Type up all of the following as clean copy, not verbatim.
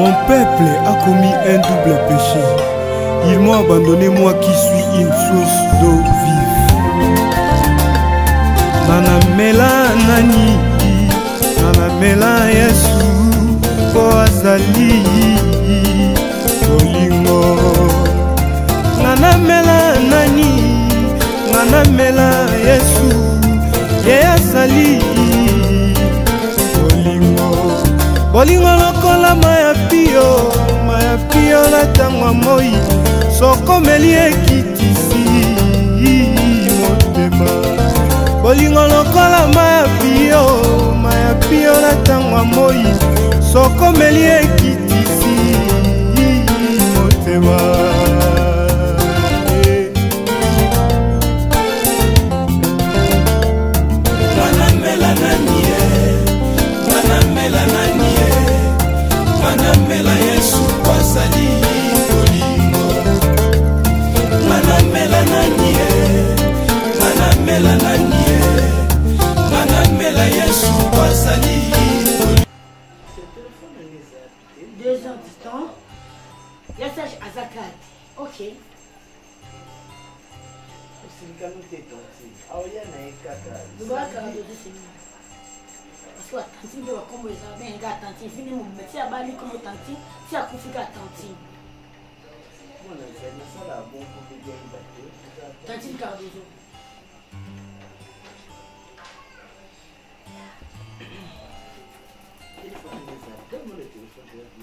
Mon peuple a commis un double péché. Ils m'ont abandonné, moi qui suis une source d'eau vive. Nanamela nani, nanamela Yesu, po azali bolingo. Nanamela nani, nanamela Yesu, ye azali bolingo. Bolingo lokola maya pio la tangwa moi, soko meli ekitisi motema. Bolingo lokola maya pio la tangwa moi, soko meli ekitisi motema. Manamela nanie, manamela nanie, manamela Yesu kwazali bolingo. Manamela nanie, manamela nanie, manamela Yesu kwazali bolingo. 2 ans de temps. Il y a ça à Zakat. Ok. Parce que tantine de comme les amis, gars tantine, fini mon métier à Bali comme tantine, si à Koufika tantine. Tantine Cardozo.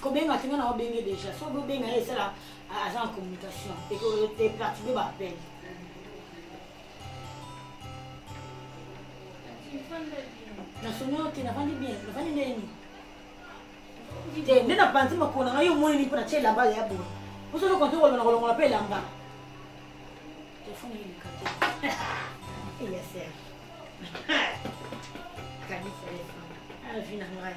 Combien de matin on a bien déjà? Si on veut bien aller, c'est là en communication et que tu es pratiqué par peine. Na sonyo te na vandi bien, na vandi nini? Te nena panti makona ngayo moni ni pona chela ba ya bo. Uso lo konto wala ngolongola pe lamba. Telefone ni kate. Iya ser. Kadi telefone. Ah vina ngai.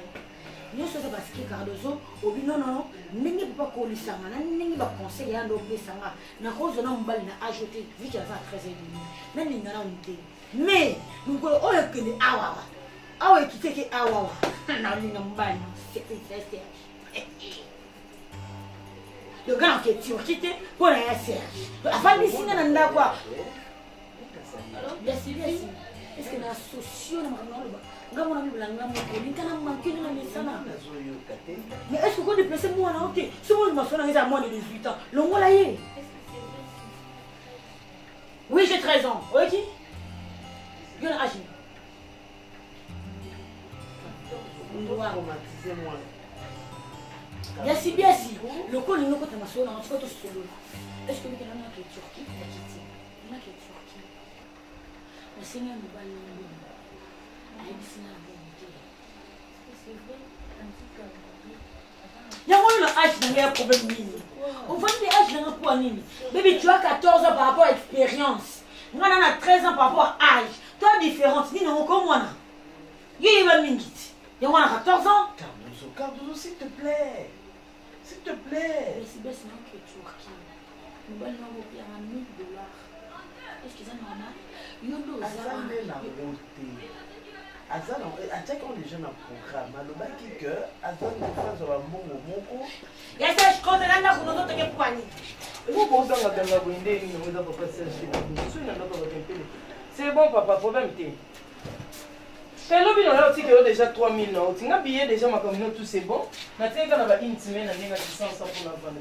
Nous sommes parce que Cardozo, au bino non, n'engi pas colisanga, n'engi pas conseiller à l'obé sanga. Na cause on a un bal na ajouté, vite à 13 et demi. Mais n'engi na unté. Mais nous ko o que ni awa. Awa qui fait que awa. Na ni na mbal, c'est. Le gars qui est turquité pour la Serge. Avant de signer na ndakwa. Bien sûr. Est-ce que na socio na mama mais est-ce que vous déplacez moi là? Si vous me à moins de 18 ans, le mot là y est. Oui, j'ai 13 ans. Oui, qui? Je vais agir. Bien si. Le col, il nous coûte ma soeur, on va tout solo. Est-ce que vous avez un qui est turquie? Il y a qui est turquie. Le Seigneur nous va nous. Il y a un âge qui a un problème. On voit des âges dans un point. Bébé, tu as 14 ans par rapport à l'expérience. Moi, on a 13 ans par rapport à âge. Toi, différente. Ni non, comme moi. Il y a 14 ans. Cardozo, s'il te plaît. S'il te plaît. Mais c'est bien, c'est que Turquie. Nous allons payer $1000. Est-ce que c'est normal? Il y a Azan, attaquons les jeunes en programme. Alors, que Azan ne fasse pas mon mot. Il y a ça, je compte là, nous avons notre poignée. C'est bon, papa, problème. C'est le bilan là aussi que déjà 3000 ans. Tu as billet déjà ma communauté, tout c'est bon. Maintenant, quand on va une semaine, on a 600 pour la vendre.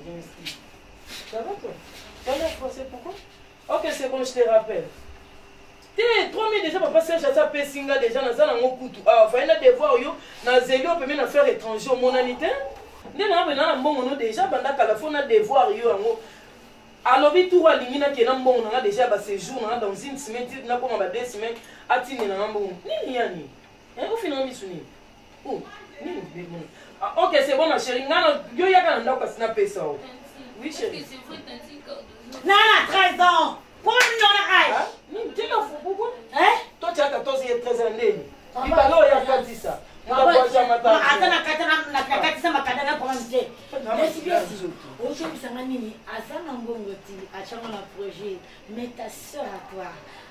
Ça va toi? C'est pourquoi? Ok, c'est bon, je te rappelle. 3000 déjà, papa, c'est ça, Pessinga déjà, dans un coup. Ah, il y a des devoirs, dans Zélio, on peut même faire étranger, mon anité. Nous avons déjà, pendant qu'à la fois, on a des devoirs, alors, tout va l'imina qui est dans bon, on a déjà passé séjour dans une semaine, on a comme 2 semaines, à Tini, on a bon. Ni, au final, on ok, c'est bon, ma chérie. Il y a un an qui a snappé ça. Oui, chérie. Non, 13 ans. Pourquoi tu n'en as pas? Tu l'as fou, pourquoi? Hein? Toi, tu as 14 et 13 ans. Il va là, il a pas dit ça. On va voir ça maintenant. Attends, nini azana mbongo ti achanga na projet mais ta sœur à toi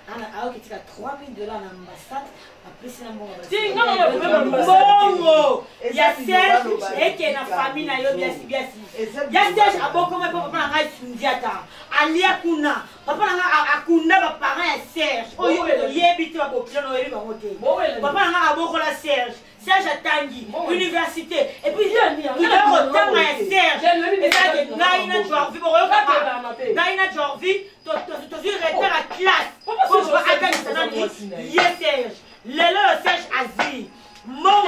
alors que tu as 3 000 $ en ambassade après c'est na mbongo bongo ya Serge et que na famille na yo bien si ya Serge aboko me papa na ngai sindiata alia kuna papa na ngai akunda ba parents ya Serge oyo yebi te ba bokilo no yebi ba mote papa na ngai aboko la Serge Serge atangi université et puis il a retanga ya Serge et ça que naina Jorvi bo papa naina Jorvi to retard à classe pour attendre yes Serge lelo Serge azi mon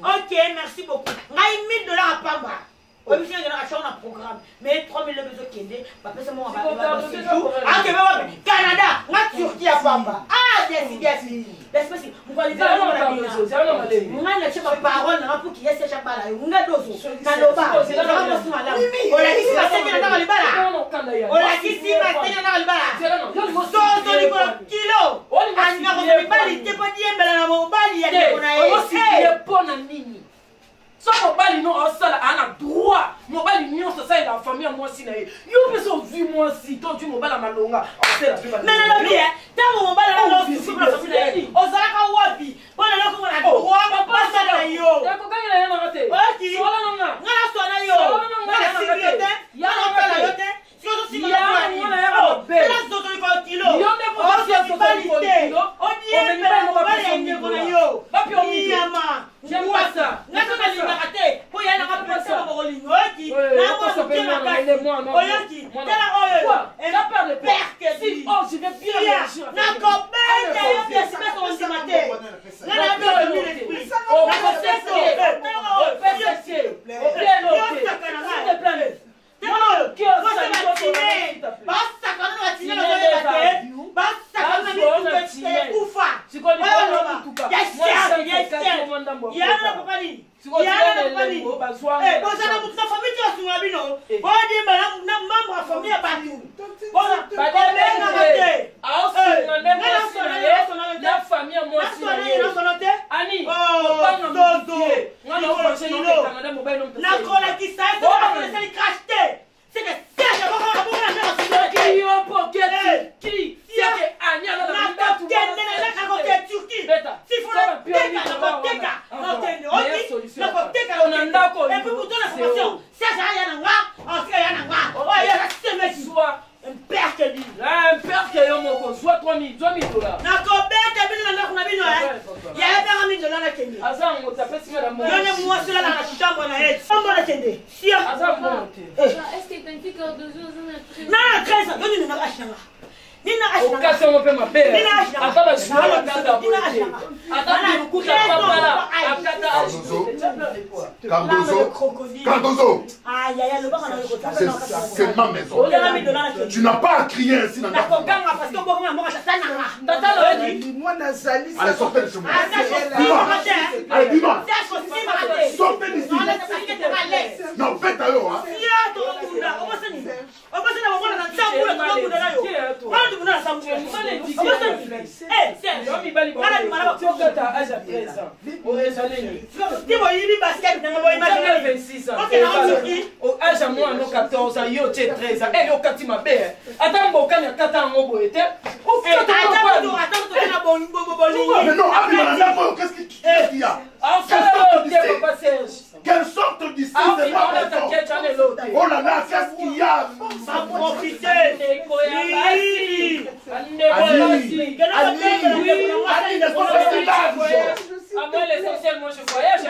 ok merci beaucoup ngai 1 000 $ à Pamba obligé de acheter un programme mais 3 000 € besoin kende papa c'est moi ah Canada na Turquie à Pamba ah bien l'espèce moi les moi na chapa parole na pour qui est Serge bala nga dozo kaloba on a dit ça c'est na libala on a dit ça c'est na libala so ni kilo anga ko libali te pas diembela na mobali ya na pona nini so mobali no osala ana droit mobali nyonso ça la famille moi si na yo peso vu moi si to tu mobali malonga osala mais la bien tant mobali na no si la famille osala ka wapi pona na ko na droit papa sala yo ya ko kanga na na te ok so la nga ngana so na yo ngana sibilete ya na yo te sio si na yo be la so to ko kilo yo ne ko si so to ko kilo o die no mobali ya nyeko na yo bapi o mi yama j'aime pas ça na ko na liberté po ya na ka pesa ko lingo ki na ko so pe na ka oyoki tela oyo et la peur de père que si oh je vais bien réagir na ko be ya yo bien se mettre au cimetière na na be de l'esprit on va se Cardozo, c'est ma maison. Tu n'as pas à crier ainsi dans ta maison. Allez, sortez de chez moi. Allez, dis-moi. Sortez d'ici. Non, faites à eux. âge à moi, 14 ans, yo 13 ans, et yo kati ma belle. Attends, bon, quand il y a 4 ans, on va être. Mais non, qu'est-ce qu'il y a? Quelle sorte d'ici? C'est pas maison. Oh là là, qu'est-ce qu'il y a? Ça profite. L'essentiel, moi je voyage.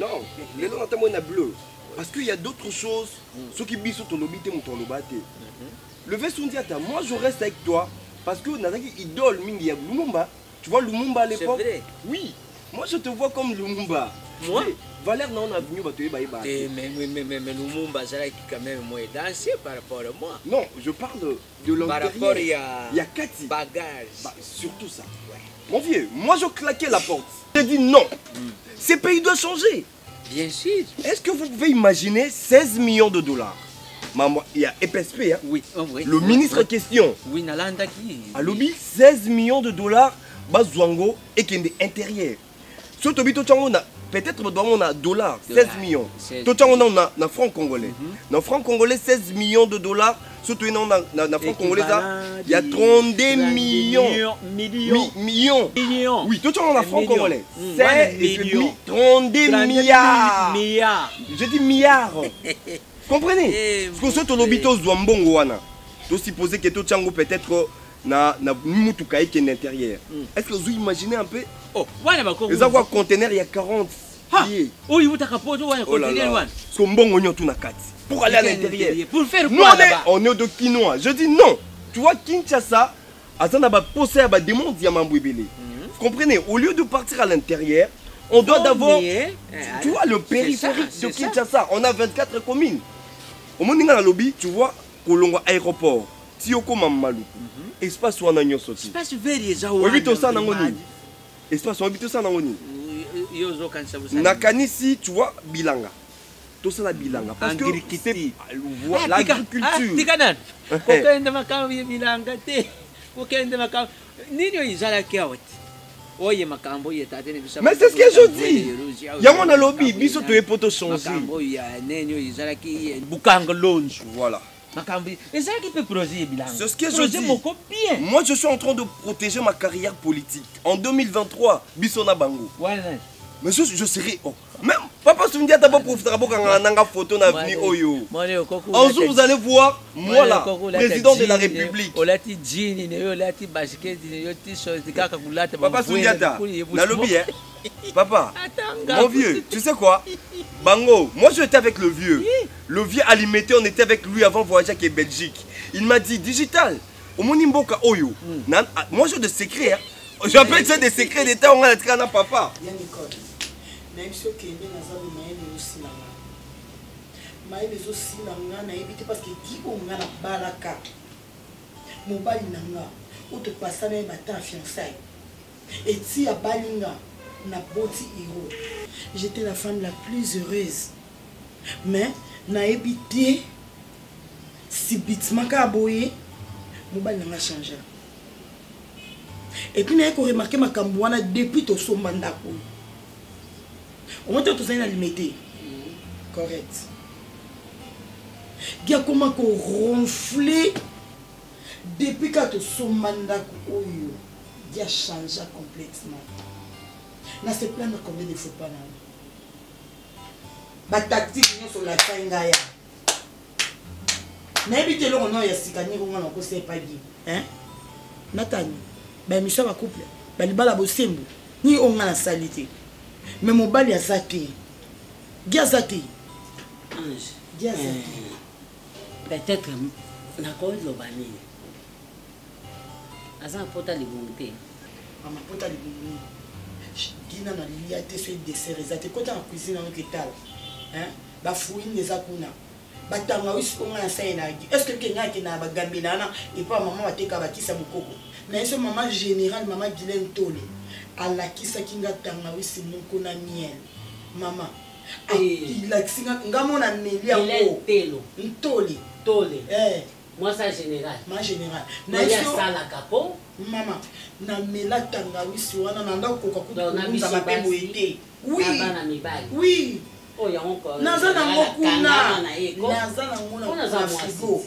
Non, bleu. Parce qu'il y a d'autres choses. Ceux qui bisou ton obité, mon lobate. Le Vessundiata, moi je reste avec toi. Parce que Nazaki idole Mingi Lumumba. Tu vois Lumumba à l'époque? C'est vrai. Oui. Moi je te vois comme Lumumba. Moi? Valère non a venu mais Lumumba, c'est quand même moins dansé par rapport à moi. Non, je parle de l'intérieur. Par rapport il y a Cathy. Bagage. Bah, surtout ça. Ouais. Mon vieux, moi je claquais la porte. J'ai dit non. Ces pays doivent changer. Bien sûr. Est-ce que vous pouvez imaginer 16 millions de dollars? Maman, il y a EPSP, hein? Oui, oh, oui. Le ministre en question. Oui, Nalanda qui? À lobby, 16 millions de dollars. bazwango et qui est intérieur. Si tu habites au peut-être on a dollars, 16 millions. Tout on a na franc congolais. Dans franc congolais 16 millions de dollars. Surtout on a na franc congolais il y a 32 millions. Millions. Oui, tout on a franc congolais. C'est 32 milliards. Je dis milliards. Comprenez? Parce que surtout l'obito Zwambongo wana. Tu supposé que tout chango peut-être na mutuka qui est l'intérieur. Est-ce que vous imaginez un peu? Oh, voilà ma les avoir conteneur il y a 40 pieds. Oui, vous t'as poto ouais conteneur one. Son bon oignon tout na 4 pour aller à l'intérieur. Pour faire quoi là-bas? On est de quinoa. Je dis non. Tu vois Kinshasa, azana ba poser ba démon diamant bébélé. Vous comprenez? Au lieu de partir à l'intérieur, on doit d'abord tu vois le périphérique de Kinshasa, on a 24 communes. Au Moninga na lobby, tu vois Kolongo aéroport, Tioko Mamalu. Espace wana nyoso. Espace vert eza wana. Obito ça nango ni. Espace obito ça nango ni. Yozo kanisa busana. Nakanisi tu vois bilanga. Tout ça la bilanga parce que c'est l'agriculture. Tikanan. Kokende makambo bilanga te. Kokende makambo. Nino izala kiawati. Oye makambo yeta te bisa. Mais c'est ce que je dis. Yango na lobby biso to epoto changer. Makambo ya nenyo izala ki bukanga longe. Voilà. Et ça qui peut protéger bilan. C'est ce que je dis. Moi, je suis en train de protéger ma carrière politique. En 2023, Bissona Bango. Mais je serai. Oh. Même papa Sundia d'abord profitera pour qu'on photo dans l'avenir. Un jour, vous allez voir, moi là, président de la République. Papa Sundia, dans le billet. Papa, mon vieux, tu sais quoi? Bango, moi je étais avec le vieux. Le vieux alimenté, on était avec lui avant de voyager avec Belgique. Il m'a dit, digital, au Monimboka Oyo. Moi j'ai des secrets. J'appelle ça des secrets d'État, on a le train à papa. Même si tu es aussi parce que dit on a la balaka. Mobile nanga, ou te passer même à fiançailles. Et si à Balinga, na boti héros. J'étais la femme la plus heureuse. Mais na habité si bitement kaboye, mobile nanga changé. Et puis na ko remarqué ma kambouana depuis to sombanda ko. On va tout ça limité. Correct. Il y a comment qu'on ronflé depuis que tu sommanda ko il a changé complètement. Na se plaindre combien de fois pas là. Ba tactique sur la finga ya. Na ebité lo on ya sikani ko ngana ko c'est pas dit. Hein? Natani. Ba mission ba couple. Ba libala bosembo. Ni on ngana salité. Mais mon bal ya zaté. Gazate. Ange. Gazate. Peut-être na cause de bani. Asa pota libonté. Mama pota libonté. Dina na liya te so dessert ezate kota na cuisine na ketal. Hein? Ba fouine les akuna. Ba tanga wisi ko ngana sa ina. Est-ce que kenga ki na ba gambina na et pas maman ba teka ba kisa mukoko. Na eso maman général maman Guylaine Tole. Ala kisa kinga tanga wisi muko na miel. Maman. Il a kinga ngamona melia ko. Telo. Ntole. Tole. Moi ça général. Ma général. Na eso sala capo. Maman, na mela tanga wisi wana na ndako koka kuza mapembo ete. Oui. Oui. Oh ya encore. Naza na ngokuna. Naza na ngona na frigo.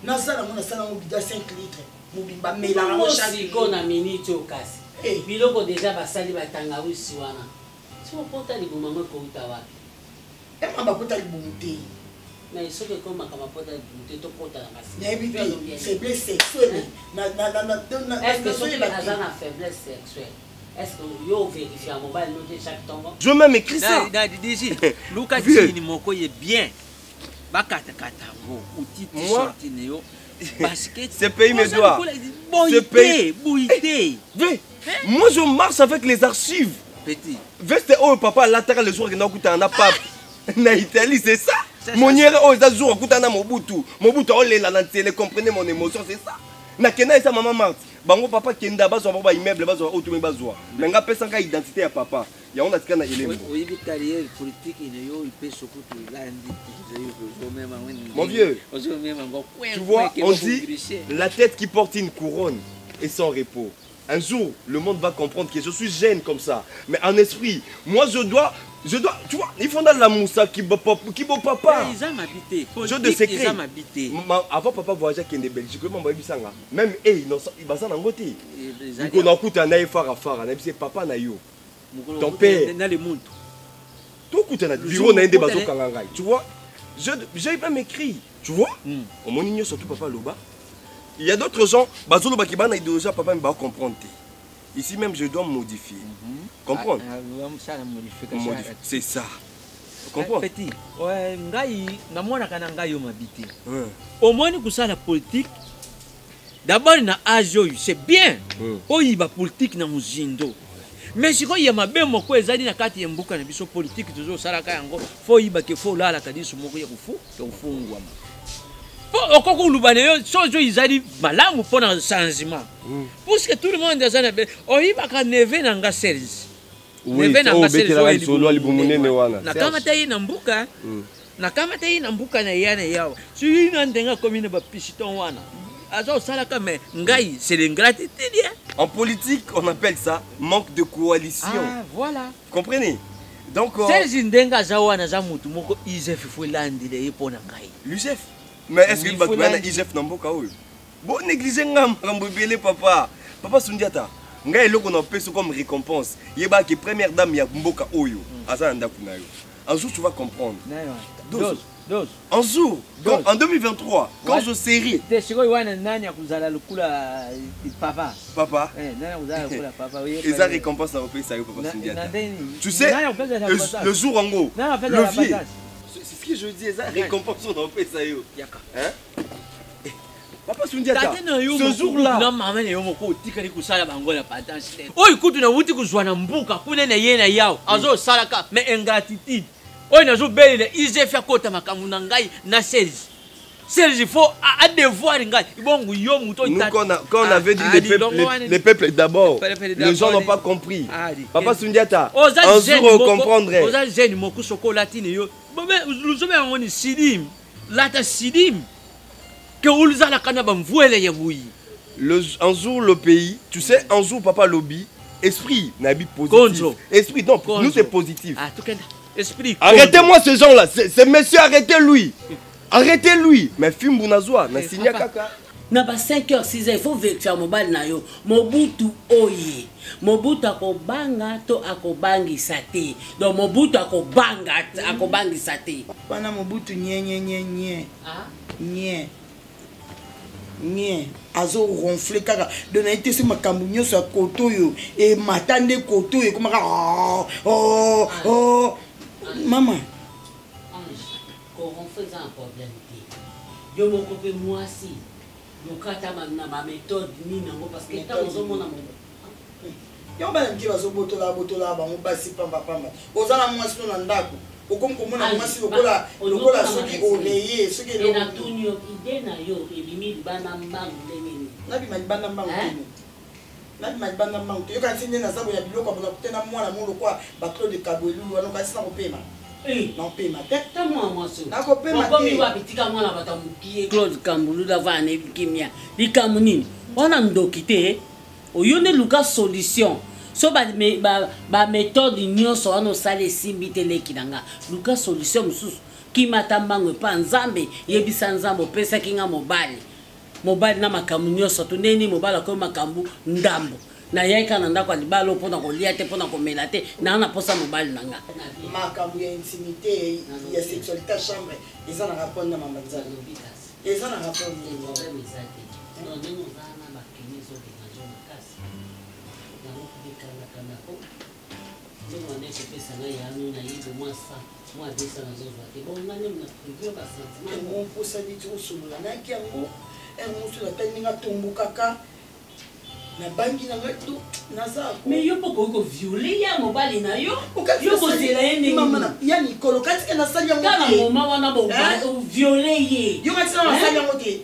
Naza na ngona sala ngobida 5 litres. Mobimba mela na chaque na minute okasi. Biloko déjà basali batanga wisi wana. Si on porta libumanga ko utawa. Mba kota libumute. Mais il faut que comme ma porte de tout porte la masse. Faiblesse sexuelle. Est-ce que c'est la faiblesse sexuelle? Est-ce que vous vérifiez à mobile noté chaque temps? Je même écrit ça. D'ici, Lucas Tini Moko est bien. Bakata Katango, ou titre sortineo. Basket. Ce pays me doit. Ce pays. Bouité. Moi je marche avec les archives. Petit. Veste oh papa latéral le jour que nous a pas. Na Italie c'est ça. Mon yere oh ça jour kutana Mobutu. Mobutu on la na télé comprenez mon émotion c'est ça. Na kena ça maman Marthe. Bango papa kenda bazo ba immeuble bazo auto bazo. Menga pesa ka identité ya papa. Ya on a tika na élément. Oui carrière politique il yo il peut sokutu là mon vieux. Tu vois on dit la tête qui porte une couronne et sans repos. Un jour, le monde va comprendre que je suis jeune comme ça. Mais en esprit, moi je dois, tu vois, il faut dans la moussa qui va papa. Ils ont habité. Je de secret. Ils ont habité. Avant papa voyageait à Belgique, même il va s'en engoter. Il a écouté un aïfar à phare, c'est papa na yo. Ton père. Dans le monde. Tout coûte un bureau na inde bazo kangangai. Tu vois, j'ai même écrit. Tu vois, au mon igno surtout papa Loba. Il y a d'autres gens, bazo Loba qui ban idéologie papa me va comprendre. Ici même je dois modifier. Comprendre? C'est ça. Tu comprends? Petit. Ouais, ngai na mwana kana ngai yo mabité. Au moins que ça la politique. D'abord na âge c'est bien. Oyiba politique na muzindo. Mais si il y a ma belle moko ezali na kati yembuka na biso politique toujours salaka yango fo yiba ke fo lala kadisu moko ya kufu ya kufungwa. Okoko lubane yo sojo izali malamu pona changement. Parce que tout le monde est en oyiba ka neve na nga service. Neve na nga service solo alibumunene wana. Na kama tayi na mbuka. Na kama tayi na mbuka na yana yawa. Si na ndenga commune ba piston wana. C'est l'ingratitude. En politique, on appelle ça manque de coalition. Ah, voilà. Vous comprenez? Donc, l'UGF. Mais est-ce qu'il va trouver un IGF dans Boka? Bon, négligez papa. Papa Sundiata. Ngai lo qu'on appelle ça comme récompense. Yeba qui première dame ya Mboka Oyo. Asa ndakuna yo. Un jour tu vas comprendre. Un jour, en 2023, quand je serai. Papa. Et ça récompense à repris ça, papa Sundiata. Tu sais, le jour en gros, le vieux. C'est ce que je dis, ça récompense à repris ça. Hein? Papa Sundiata, ce jour-là. Non, maman, il y a un peu de oh, écoute, on a vu que je suis en bouca, pour les yéna, azo salaka, mais ingratitude. Oh, il y a un bel de IGF à côté de ma camunangai, na Serge. Serge, il faut à devoir. Quand on avait dit les peuples d'abord, les gens n'ont pas compris. Papa Sundiata, un jour on comprendrait. Un jour le pays, tu sais, un jour papa lobby, esprit n'habite positif. Esprit, donc nous c'est positif. Arrêtez-moi ce gens-là, c'est monsieur, arrêtez-lui. Arrêtez-lui. Mais film Bounazoua, na signé kaka. Na ba 5h 6h il faut vérifier mobile na yo. Mobutu oye. Mobutu akobanga to akobangisa te. Donc Mobutu akobangisa te. Pana Mobutu nye. Ah? Nye. Azo ronfler kaka. Donc na été sur makambu nyoso ya koto yo et matande koto yo comme oh. Maman. On fait un problème. Je me coupe moi aussi. Je me ma méthode ni nango parce que tant aux hommes on a un petit botola on passe pamba. Ozala moi si on ndako. Okom komona moi si lokola soki oleye soki et na tunyo idée na yo ebimi bana mbangu ndeni. Nabi bana mbangu ndeni. Nabi bana mbangu. Yo kanti ndena sabo ya biloko bona kutena mwana molo kwa ba Claude Kabwelu wana kasi na kopema. Non pema tête moi so. Na kopema te. Comme wa bitika mwana batamukie Claude Kambulu dava na kimia. Likamuni. Wana ndokite oyone luka solution. So ba méthode nyonso wana sale simbite lekinanga. Luka solution mususu ki matambango pa nzambe yebisa nzambo pesa kinga mobali. Mobali na makambu nyonso to neni mobali ko makambu ndambo. Na yeka na ndako libalo pona kolia te pona komela te na posa mobali nanga. Makambu ya intimité ya sexualité chambre ils en rapport na mamanzali. Ils en rapport ni problème exact. Non nous na bakinizo de najo makasi. Na ukikana kana ko. Ndio waneke pesa na ya na hizo moi desa na zozo. Et bon nani mna privio ba sentiment. Mon posa dit usumula na kiango. Musu la teninga tumbukaka. Na bangi na wetu naza mais yo poko ko violer ya mobali na yo yo ko zela ene mama ya Nicolo kati na sali yango kana mama wana bo violer ye yo kati na sali yango te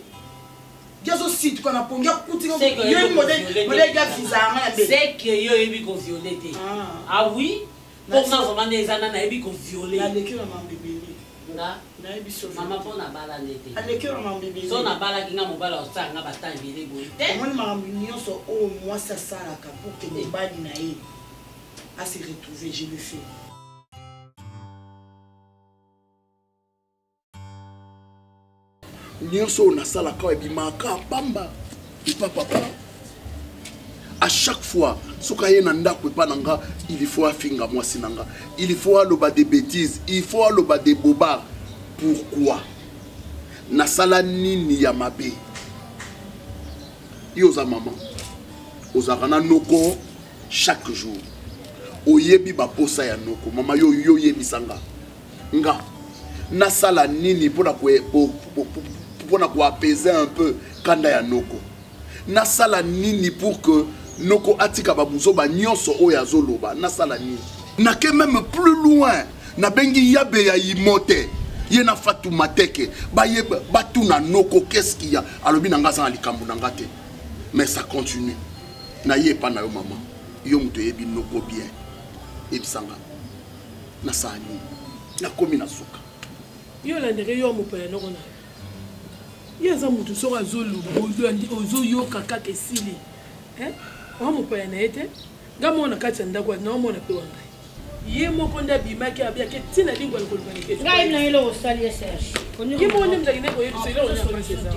jaso site ko na ponga kuti yo modèle ga fizanga na be c'est que yo ebi ko violer te ah oui pour ça vraiment des anana ebi ko violer na leki na mama bébé nga mama mpo na bala nete aleki oyo makambo ebele so nabalaki nga mobala osala nga bata ebele boye te omoni makambo nyonso oyo mwasi asalaka pour ke mobali na ye ase retrouver je le fais nyonso oyo nasalaka ebimaka pamba epa papa à chaque fois soki aye na ndako epa na nga il faut afinga mwasi na nga il faut aloba des bêtises il faut aloba des bobards. Pourquoi nasala nini ya mabe yo oza mama ozalaka na noko chaque jour oyebi baposa ya noko mama yo oyebisa nga nasala nini mpona koapaiser un peu kanda ya noko nasala nini pour que noko atika babuzoba nyonso oyo azoloba nasala nini nake même plus loin nabengi yabe ya imote ye na Fatuma teke batuna noko qu'est-ce qu'il y a alobi na nga za likambo na nga te mais ça continue na ye pa na yo mama yo muto yebi noko bien ebisanga nasala nini nakomi na suka yo landere yo mopaya noko na ye aza mutu soki azoloba ozoyoka kaka esili oa mopaya na ye te nga mona kati ya ndako naomona mpe wa ngai ye moko nde abimaki abiaki ntina lingwa ngai na ye eloko osali ye serge ye moko nde mzaki nde koyebisa eloko nyapaseza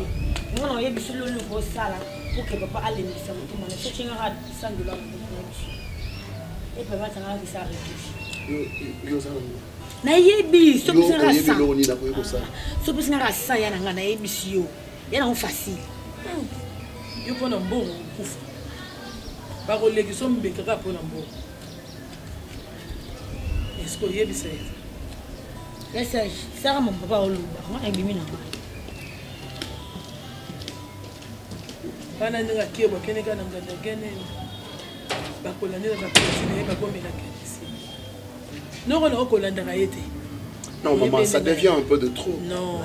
ngona oyebisa loloko osala poke papa alembisa motema na soki ngaka sangela motomo na biso epe batangaka kisa retouche nayebi sopesingaka sa ya na nga nayebisi yo ya nango facile yo mpo na mbongo okufa bakolekisa mbekaka mpo na mbongo eske oyebisa ye yesage saka mo papa oloba nga ebimi na bana ndenge akie bakendeka na ngandagene bakolandela bapresi na ye bakomelaka esi noko na okolandaka ye te non maman ça devient un peu de trop non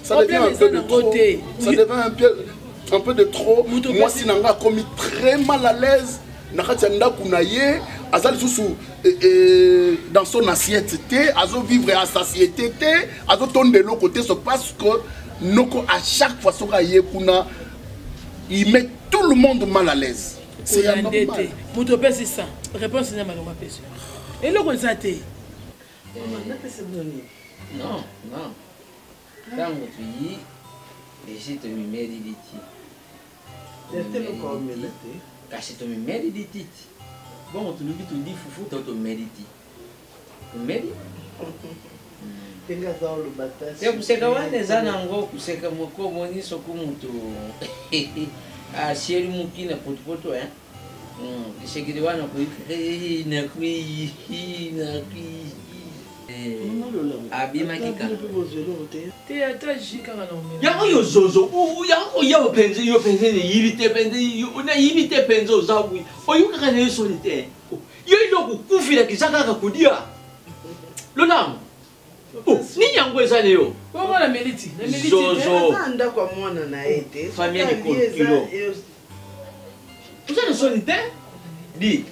ça devient un peu de trop ça devient un peu de trop moi si nanga commis très mal à l'aise nakati ndaku na ye azali susu dans son assiette te azo vivre à satiété te azo tonde le côté c'est parce que noko à chaque fois soka ye kuna il met tout le monde mal à l'aise c'est normal muto pesi ça réponse na maloma pesi eloko nzate non tango tuyi esi tomimeli liti kasi tomimeli lititi bongo tulubi tudi fufu to tomeli ti tomeli kuseka wana eza nango kuseka moko omoni soki mutu asieli mokina potopoto lisekeli wana nakui abimaki kaka te ata ji kaka na omela yango yo zozo yango oya openze yo penze neyibi te penze nayibi te penze oza bwi oyo kaka na yo soni te yo eloko kufila kiza kaka kodia lolamu ni yango eza leyo omona meliti zozo ndako ya mwana na ye te famille ya kilo oza na soni te di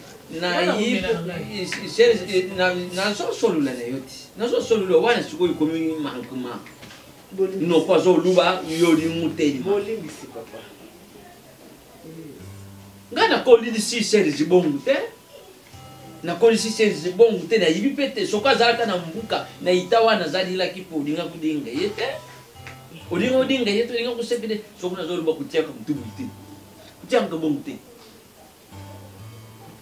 nazosolola na yo ti nazosolola wana sikoyo komi mankema noko azoluba yolimu te nga nakolisi sere zibongo te nakolisi sere zibongo te nayibi mpe te soki azalaka na mbuka naita wana azalilaki mpo olinga kodinga ye te odinga ye te olinga kosepi te soki nazoluba kotiaka motubu te kotiaka bongo te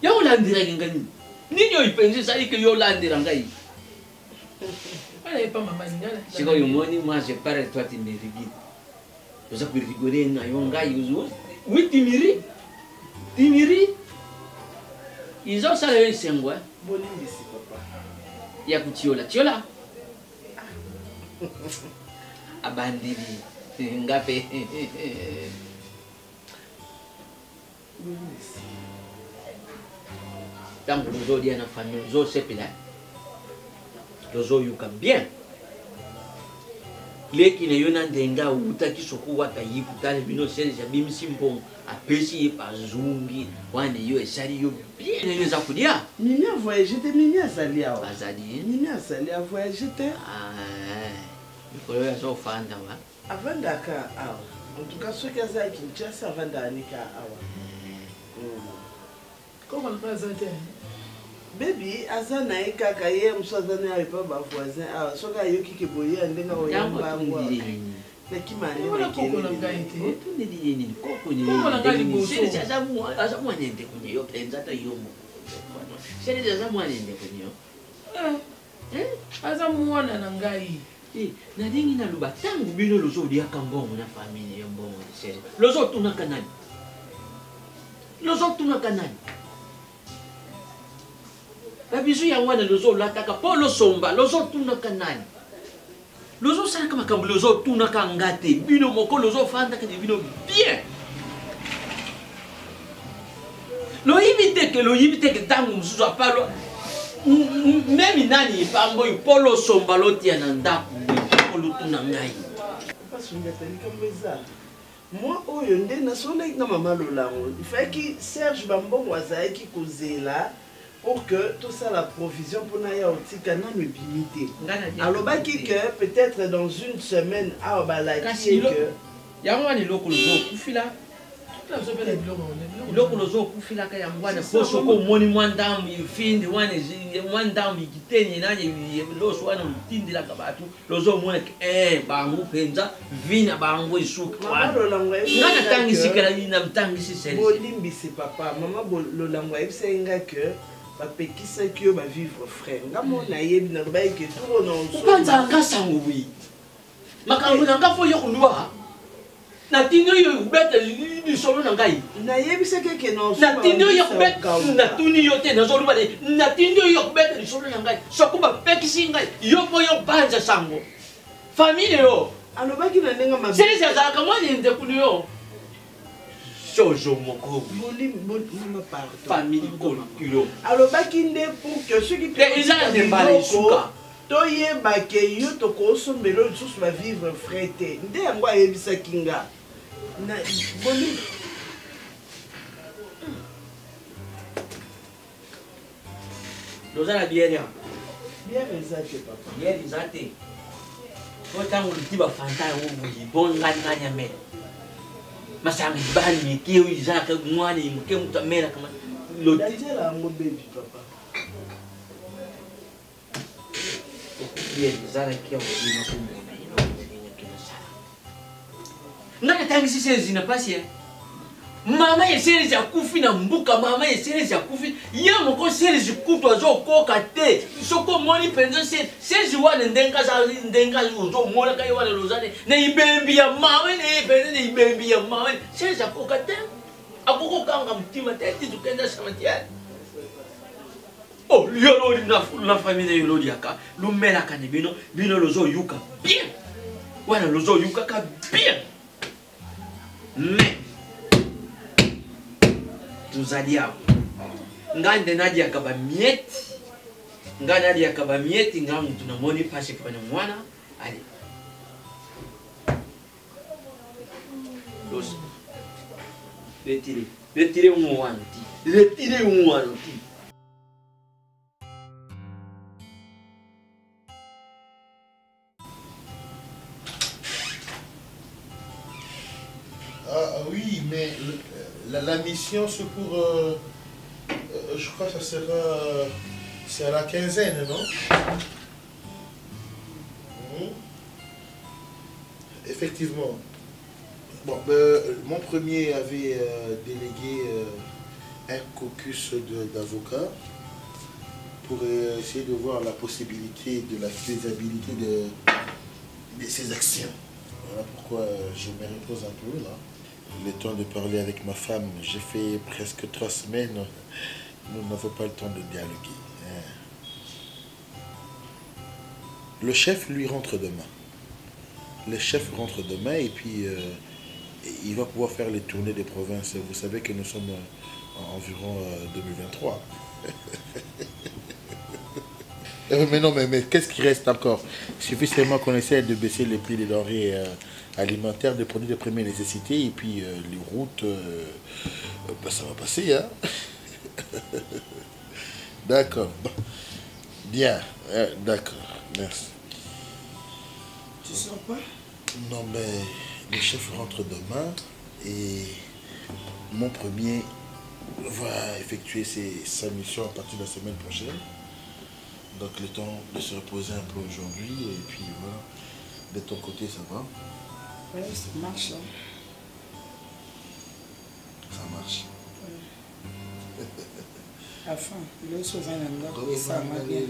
ya olandelaki nga nini nini oyo penze ezali ke yo olandela ngai sikoyo omoni moi je parle toi tu me rigides oza korigole na yo ngai wi timiri izosala yo esengo ya kutiola abandili ngape tango tozolia na famille tozosepela tozoyoka bien leki na yo na ndenge awutaki soki waka yiku tala bino selesa bimisi mbongo apesi ye bazungi wana yo esali yo bien nini eza kolia mimi avoyage te mimi azali awa azali mimi azali avoyage te mikolo oyo azofanda wa avandaka awa en tout cas soki aza kinshasa avandaka nika awa komona aza te bebi aza na ye kaka ye mosu aza na ye epa bavoisin awa soki ayoki ke boye ndenge oyambango aza mwanende kunye yo mpenza ata yo moko serezi aza mwanende kunye yo aza mwana na ngai nalingi naloba ntango bino lozoliaka mbongo na famille yo mbongo serezi lozotunaka nani babizu ya wana lozolataka mpo losomba lozotunaka nani lozosalaka makambo lozotunaka nga te bino moko lozofandaka ne bino bien loyibi teke ntango mosusu apalo memi nani epambo oyo mpo losomba lotia na ndako mpo lotuna ngai moi oyo nde nasolaki na mama lolango ifaki Serge bambongo azalaki kozela pour que tout ça la provision pour na otika nanu ebimi te alobaki que peut-être dans une semaine awa balaki que yango wana eloko lozokufila iloko lozokufilaka yango wana mpo soko omoni mwa ndambo ifindi wana mwa ndambo ikitenye nani loso wana otindelaka bato lozomona bango mpenza vina bango esuki wana nga natangisikala namtangisi bolimbisi papa mama lolango ayebisaki nga que bapekisaki yo bavivre frère nga mona yebi nalobaki ke turonaopanzanga sango wi makambo na nga fo yo kolwa natindi oyo ekubeta lisolo na ngai nayebisaki ke natindi oyo ekubeta natuni yo te nazoluba te natindi oyo ekubeta lisolo na ngai soko bapekisi ngai yo mpo yo banza sango famille yo alobaki na ndenge mabe selesi azalaka mwana ndekulu yo sozo moko famille kolokilo alobaki nde pour que soki eza na mbala esuka toyeba ke yo tokosombela oyo lisusu bavivre frais te nde yango ayebisaki nga loza na biere ya biere eza te papa biere eza te po ntango loti bafanta yango boye bongani amela masanga libani meke oyo ezalaka mwana moke moto amelaka lotijela yango bebi papa nga natangisi serezi na pasi mama ye serezi akufi na mbuka mama ye serezi akufi ye moko serezi kutu azokoka te soko omoni mpenza serezi wana ndenga ozomonaka ye wana lozane na ibembi ya mawe naye mpenza na ibembi ya mawe serezi akoka te akokokanga mutima te titukenda samatiane oh yolodi na famille yolodiaka lumelaka ne bino lozoyuka bien wana lozoyukaka bien mais tozali awa ngai nde nadiaka bamieti ngai nadiaka bamieti ngai mutu namoni pasi pana mwana ale los retire umu wana ti retire umu wana ti Ah oui, mais la mission, c'est pour... je crois que ça sera... c'est à la quinzaine, non? Effectivement. Bon, mon premier avait délégué un caucus d'avocats pour essayer de voir la possibilité de la faisabilité de ces actions. Voilà pourquoi je me repose un peu là. Le temps de parler avec ma femme, j'ai fait presque 3 semaines, nous n'avons pas le temps de dialoguer. Le chef, lui, rentre demain. Le chef rentre demain et puis il va pouvoir faire les tournées des provinces. Vous savez que nous sommes environ 2023. Mais non, mais qu'est-ce qui reste encore? Il suffit seulement qu'on essaie de baisser les prix des denrées alimentaires, des produits de première nécessité, et puis les routes, ça va passer, hein. D'accord. Bien, d'accord, merci. Tu sors pas? Non, mais le chef rentre demain et mon premier va effectuer sa mission à partir de la semaine prochaine. Donc le temps de se reposer un peu aujourd'hui et puis voilà. De ton côté, ça va? Oui, ça marche. Hein. Ça marche. Enfin, le sauveur n'a pas ça m'a bien.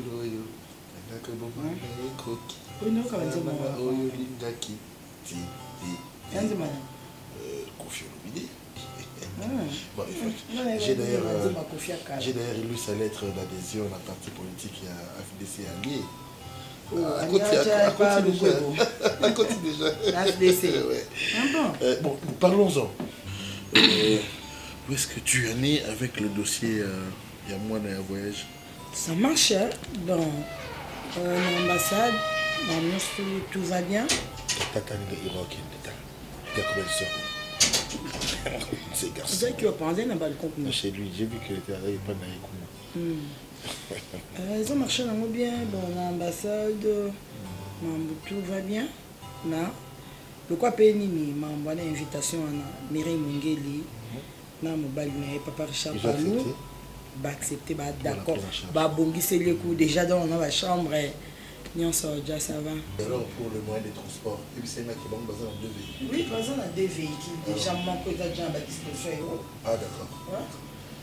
Oui, non, quand même, j'ai d'ailleurs lu sa lettre d'adhésion à la partie politique à FDC allié. À côté déjà. Bon, parlons-en. Où est-ce que tu en es avec le dossier il y a moins d'un voyage? Ça marche, hein? Dans l'ambassade, tout va bien. C'est qui va parler dans le balcon. Chez lui, j'ai vu qu'il était allé pas ils ont marché bien dans l'ambassade, tout va bien. Le quoi Pénini m'a envoyé une invitation à Mireille Mungeli, na mobile papa Richard Palou, bah accepté, bah d'accord, bah bongi c'est le coup déjà dans la chambre, on sort déjà ça va. Alors pour le moyen de transport, et puis c'est là qui vont baser dans 2 véhicules. Oui, basé dans 2 véhicules, déjà mon côté déjà Baptiste Feuille. Ah d'accord.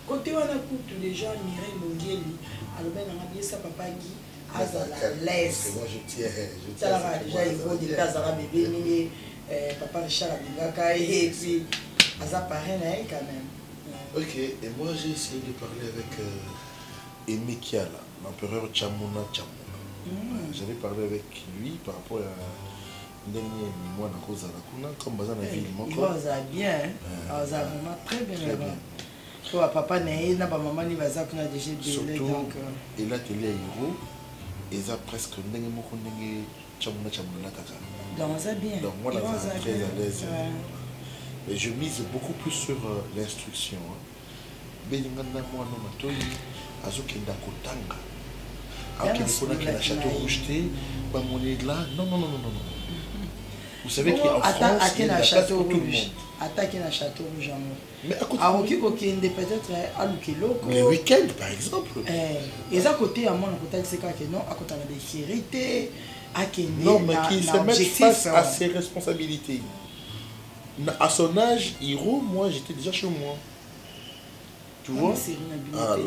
Côté on a coupé déjà Mireille Mungeli, alors ben on a bien ça papa Guy. Azala laisse. Moi je tiens. Ça va déjà il faut des Azala bébé, papa Richard Abigaka et puis Aza pareil quand même. Ok, et moi j'ai essayé de parler avec Aimé Kiala, l'empereur Chamuna. J'avais parlé avec lui par rapport à dernier mois dans Rosa Lakuna, comme Bazan a vu il va bien, Aza vraiment très bien. Toi papa n'est pas maman ni Baza qu'on a déjà belé donc. Et là télé héros, et ça presque n'engagé moko n'engagé Chamuna kaka. Donc ça bien. Donc moi là je suis très à l'aise. Et je mise beaucoup plus sur l'instruction. Beningana moi non matoi azokenda kotanga. Avec la château rejeté, là, non. Vous savez qu'en France, il y a château rouge. Attaquer la château rouge. Mais à côté, peut-être à l'Ukelo. Les week-ends, par exemple. Et à côté, à mon côté, c'est quoi que non, à côté de la sécurité, à Kenya. Non, mais qui se met face à ses responsabilités. À son âge, Hiro, moi, j'étais déjà chez moi. Tu vois? Alors,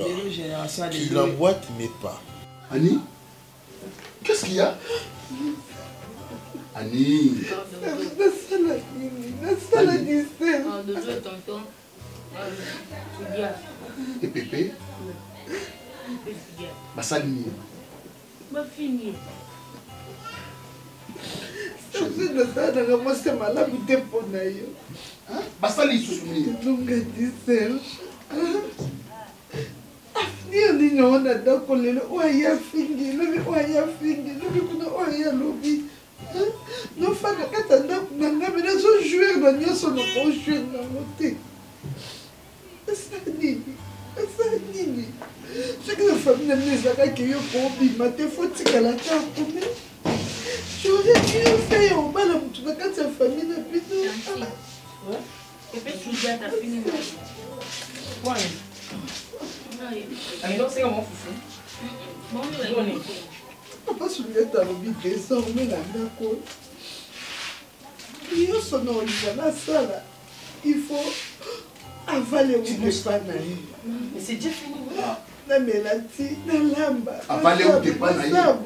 qui l'emboîte, mais pas. Annie, qu'est-ce qu'il y a? Annie. Et Pépé? Bassalini. Fini. Basali Sousouni. Ni no na da kolelo o ya fingi lobi kuna o ya lobi no faka kata na nga me na so jouer na nyoso no ko jouer na moté ça nini ce que la famille ne sait que yo ko bi mate faut tika la ta kumi j'aurais dû faire au bal tu na kata famille na bito et puis tu dis à ta fille quoi alors c'est comment foufou bon papa Souleta lobi désormais na ndako yo sono na sala il faut avaler ou pas na mais c'est déjà fini na melati na lamba avaler ou pas na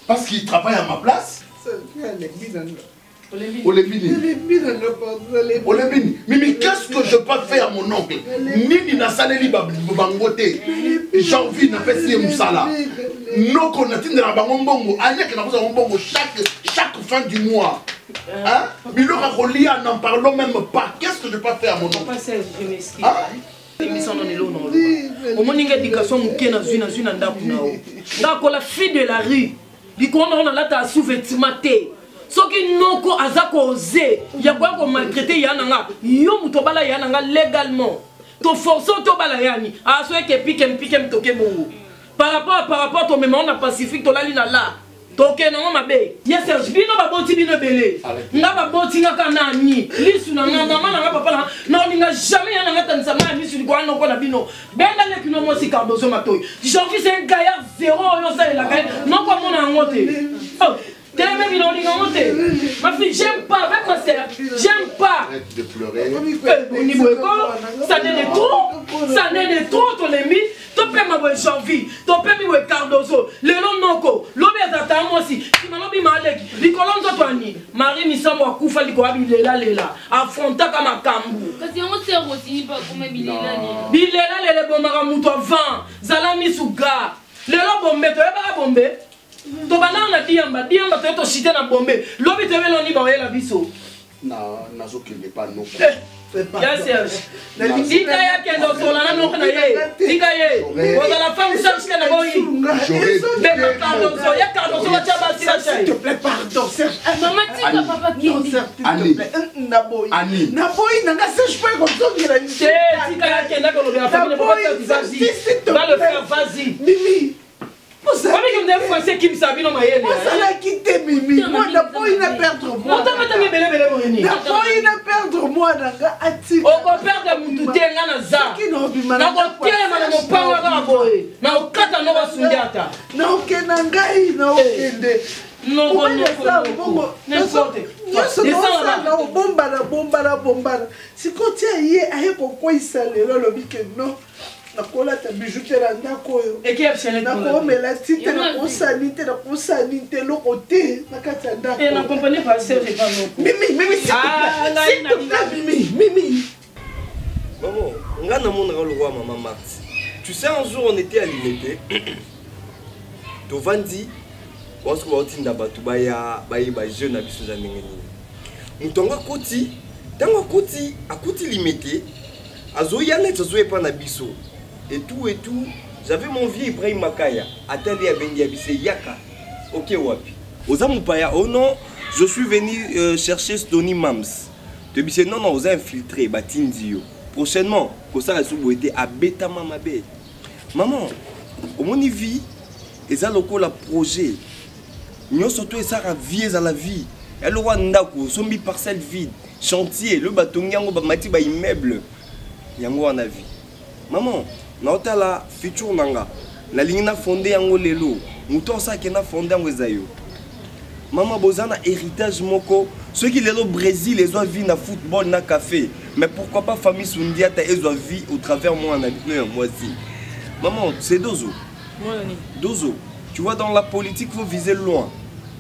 parce qu'il travaille à ma place. Mais qu'est-ce que je peux faire à mon oncle? Nini na saleli bangote. Janvier na fait msala. Noko na tindela bango mbongo. Anyaka na koza mbongo chaque fin du mois. Hein? Mais le racolia n'en parlons même pas. Qu'est-ce que je peux faire à mon oncle? Je m'excuse. Au moins, il y a des garçons qui sont dans la fille de la rue. Il y a des sous-vêtements. Ce qui n'ont pas osé, il y a quoi qu'on maltraité, il y a un légalement. Tu forces au balayani, à ceux qui piquent, par rapport à ton mémoire, on a pacifique, tu l'as là. toke nango mabe ya Serge bino baboti bino belé nga baboti nga kanani lisu na nga mama na nga papa na ninga jamais ya nga tanisa ma lisu ko na ko na bino benga le kino mo si Cardozo matoy Jean-Fils c'est un gaillard zéro yo ça la gagne non ko mona ngote oh tellement bino ninga ngote ma fille j'aime pas avec ma sœur j'aime pas arrête de pleurer au niveau école ça n'est de trop ton ami topé ma boy Jean-Fils topé mi boy Cardozo le nom noko lobi azata moi aussi si malobi maleki likolo nzoto ani Marie Misambo akufa liko lela affronta kama kambu kasi on sait aussi pas comme bilela lele bomaka mutu avant zala misuga lelo bombe to eba bombe to bana na diamba to chité na bombe lobi te velo ni ba yela biso na nazokende pa noko ya Serge dika ya kendo sola na noko na ye dika ye ko la femme Serge na boyi mais Cardozo ya Cardozo la chaba s'il te plaît pardon Serge maman tika papa qui s'il te plaît na boyi nanga Serge pas comme ça il a une dika ya kendo ko la femme dans le frère vas-y Mimi Comment que vous avez qui me savent non maïe? Ça l'a quitté Mimi. Moi n'a pas eu à perdre moi. On t'a pas mis belé morini. N'a pas eu à perdre moi nanga ati. On peut perdre mutu tenga na za. Qui n'ont vu na ko tiema na mopanga ka boy. Na okata no basundiata. Na okenanga na okende. Non bon n'importe. Bomba. Si quand tu as yé aye pourquoi il s'allait là le week-end non. Nakola ta bijouterie ndako yo exceptionnel nako mela tite na konsanite lo côté na kata ndako et la compagnie passée c'est pas non Mimi s'il te plaît Mimi maman nga na mona le roi maman Marthe tu sais un jour on était à Limete to vandi on se voit tinda batu ba jeune na biso za ndengeni mutonga koti tango koti akuti Limete azoya net azoye pa na biso et tout j'avais mon vieux Ibrahim Makaya attendez à Bengi Abissé Yaka ok wapi Ozamupaya oh non je suis venu chercher Stony Mams te bise non aux infiltrés batindio prochainement ko ça sous été à beta mama be maman au mon vie eza lokola projet nyoso to esa vie à la vie elle roi ndako sombi parcelle vide chantier le batongi yango ba mati ba immeuble yango wana vie maman na otala futur nanga na lingi na fondé yango lelo muto sa ke na fondé yango ezayo maman bozana héritage moko ceux qui lelo Brésil les ont vie na football na café mais pourquoi pas famille Sundiata ils ont vie au travers moi en habitant moi aussi maman c'est Dozo tu vois dans la politique faut viser loin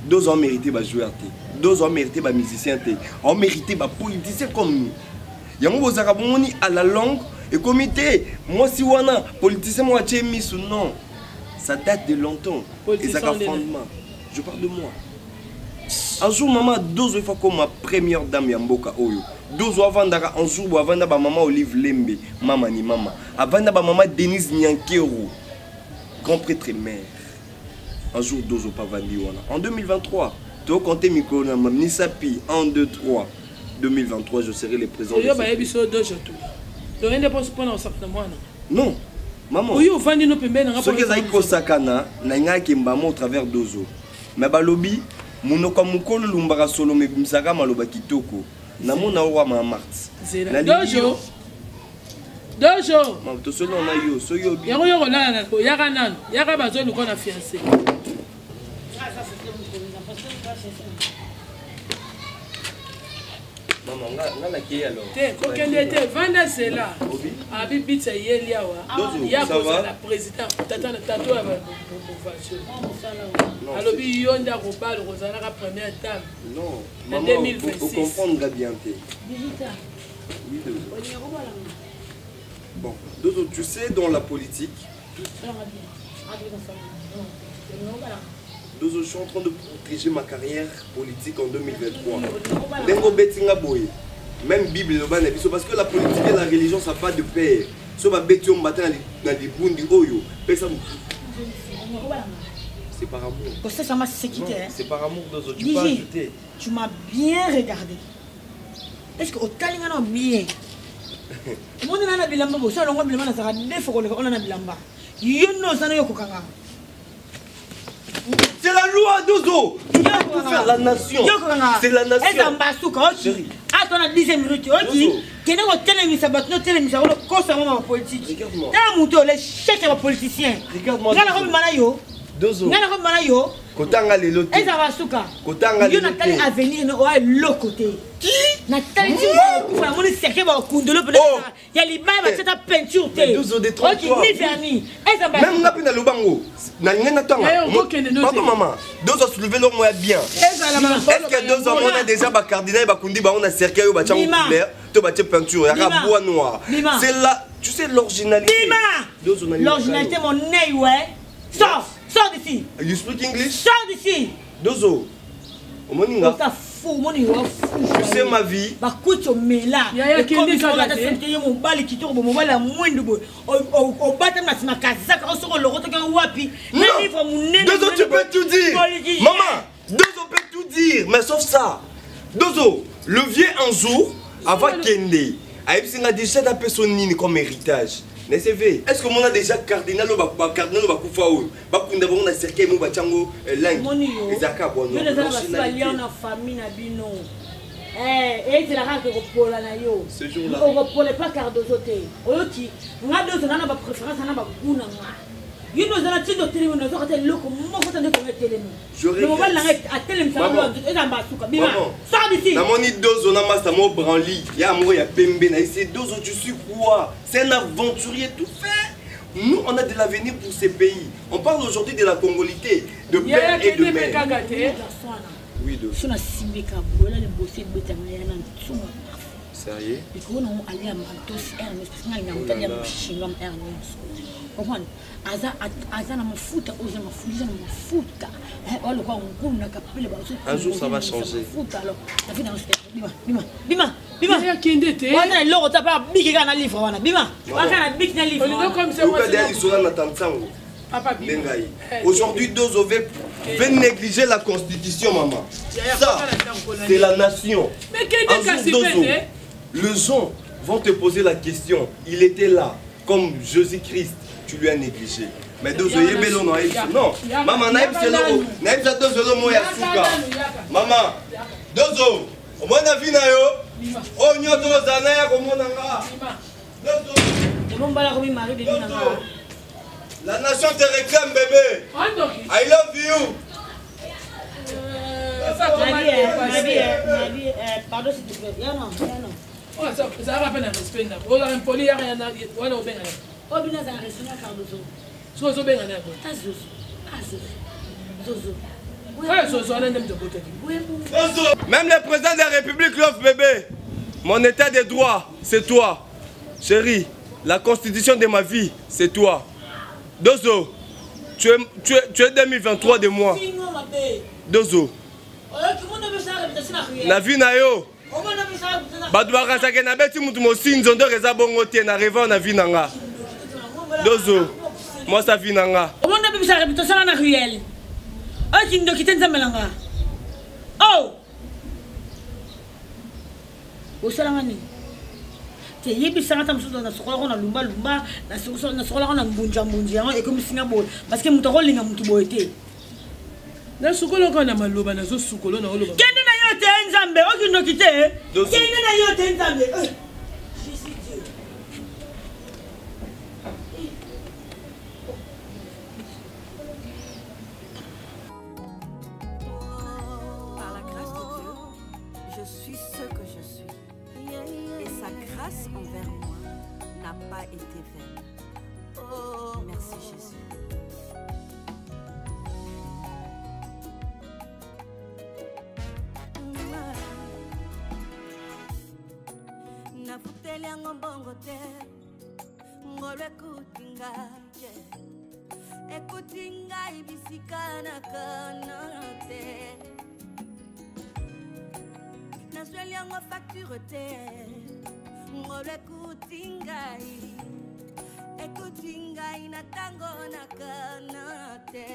Dozo ont mérité ba joueur té Dozo ont mérité ba musicien té ont mérité ba politicien comme nous yango bozaka bomoni à la longue et comité moi si wana politicien moi tché misu non ça date de longtemps et ça a fondement je parle de moi un jour maman Dozo il faut comme ma première dame ya mboka oyo Dozo avandaka un jour avanda ba maman Olive Lembe mama ni mama avanda ba maman Denise Nyankero grand prêtre mère un jour Dozo pas vandi wana en 2023 tu as compté micro na Nisapi 1 2 3 2023 je serai le président non maman ce que zai kosakana na ngaki mbamo au travers Dozo mais balobi munoko mukolo lumbaka solo me bimsaka maloba kitoko na mona roi ma Marthe Dojo mam to solo na yo so yo bi yako la ko yaka nan yaka bazo luko na fiancé maman nga ki alors te ko kende te vanda cela abi bitsa yeli awa ya ko la président tata na tato ava alors bi yonda ko balo ko zana ka première dame non en maman 2026 vous comprendre bien té oui bon Dozo tu sais dans la politique Dozo je suis en train de protéger ma carrière politique en 2023 Dengo betinga boy même Bible le ban parce que la politique et la religion ça va de pair so ba betio mbata na libundi oyo pesa c'est par amour c'est par amour Dozo tu peux ajouter tu m'as bien regardé est-ce que au talingana bien mon nana bilamba bo so longo bilamba na saka defo ko le on na bilamba yono sana yokokanga C'est la loi, Dozo. Tu dois tout faire la nation. C'est la nation. Chérie. Attends, on a 10 minutes. Ok. Quel est votre télémission? Votre télémission, on constamment ma politique. Regarde-moi. T'as mon tour, les chèques à politicien. Regarde-moi. Dozo. Kotanga les lotés. Et ça va souka. Kotanga les lotés. Nathalie avenir no ouais l'autre côté. Qui? Nathalie tu vois mon cercle va kundolo peut être. Il y a les bails va cette peinture té. Dozo de 3. OK, ni vernis. Et ça va. Même ngapi na lobango. Na ngena tanga. Pardon maman. Dozo soulever le moyen bien. Est-ce que Dozo on a déjà ba cardinal ba kundi ba on a cercle yo ba chango couleur, to ba peinture, ya bois noir. C'est là, tu sais l'originalité. L'originalité mon nez ouais. Sors. Sors d'ici. You speak English? Sors d'ici. Dozo. Omoninga. Tu sais ma vie. Bah écoute au méla. Et comme ils sont là dans cette télé mon bal qui tourne mon bal à moins de beau. Au bâtiment na sima kazaka on sort le roto kan wapi. Non. Dozo tu peux tout dire. Maman, Dozo peut tout dire mais sauf ça. Dozo, le vieux un jour avant Kende. Aïbsinga déjà d'un personne comme héritage. Est-ce que mon a déjà cardinal ou cardinal ou koufaou? Bakunda bon na cercle mo bachango langue. Ezaka bono. Je les ai pas na famille na bino. Et c'est la rare que repola na yo. Ce jour-là. On repole pas Cardozo té. Oyoti, nga dozo na ba préférence na ba kuna nga. You know that tu dois télé no zo ka loko mo ko tande ko télé mo. Je regarde. À télé me ça lo eza mbasuka bima. Sors d'ici. Na moni dozo na masa mo branli. Ya amour ya pembe na ici dozo tu suis quoi? C'est un aventurier tout fait. Nous on a de l'avenir pour ces pays. On parle aujourd'hui de la congolité, de père et de mère. Oui dozo. Sona simbeka bola le bosser betanga ya na tsuma. Sérieux? Et qu'on a allé à Mantos Ernest parce qu'on a entendu un chingam Ernest. Comprends? Aza na mafuta oza mafuta na mafuta. Wale kwa ngulu na kapele ba. Un jour ça va changer. Alors, ça fait dans Bima. Ya kende te. Wana loko ta pa biki kana livre wana. Bima. Wana biki na livre. On comme ça. Ils sont là na tantango. Aujourd'hui, Dozo veut négliger la constitution, maman. Ça, c'est la nation. Mais Dozo, les gens vont te poser la question. Il était là, comme Jésus-Christ, tu lui as négligé. Mais Dozo, il est non. Maman, naïf c'est Dozo, maman, Dozo, au moins la vie na yo. Oh, nyoto zanaya comme on a. Dozo. La nation te réclame, bébé. I love you. Pardon s'il te plaît. Non. Ça va peine à respect. On a un poli, il y en a. On a un bien. On a un restaurant Cardozo. Zozo bien. Même le président de la République l'offre, bébé. Mon état de droit, c'est toi. Chérie, la constitution de ma vie, c'est toi. Dozo, tu es 2023 de moi. Dozo. Na vie na yo. Badouara sake na beti mutu mosinzo ndo reza bongo te na reva na vie nanga. Dozo. Moi ça vie nanga. O mona bebisa réputation na ruelle. O ki ndo kitenza melanga. Oh. O salanga ni. Te yebisa ngata msuzo na sokola na lumba na sokola na mbunja et comme singa bol parce que mutu rolinga mutu boyete. Na sokola ko na maloba na zo sokola na oloba. Kende na yo te nzambe o ki ndo kite. Kende na yo te nzambe. Envers moi n'a pas été vaine. Oh, merci Jésus. Nafuteli yango mbongo te ngolo ekuti ngai ekuti ngai bisika nakana te nazweli yango facture te ngolo ekuti ngai na tango nakana te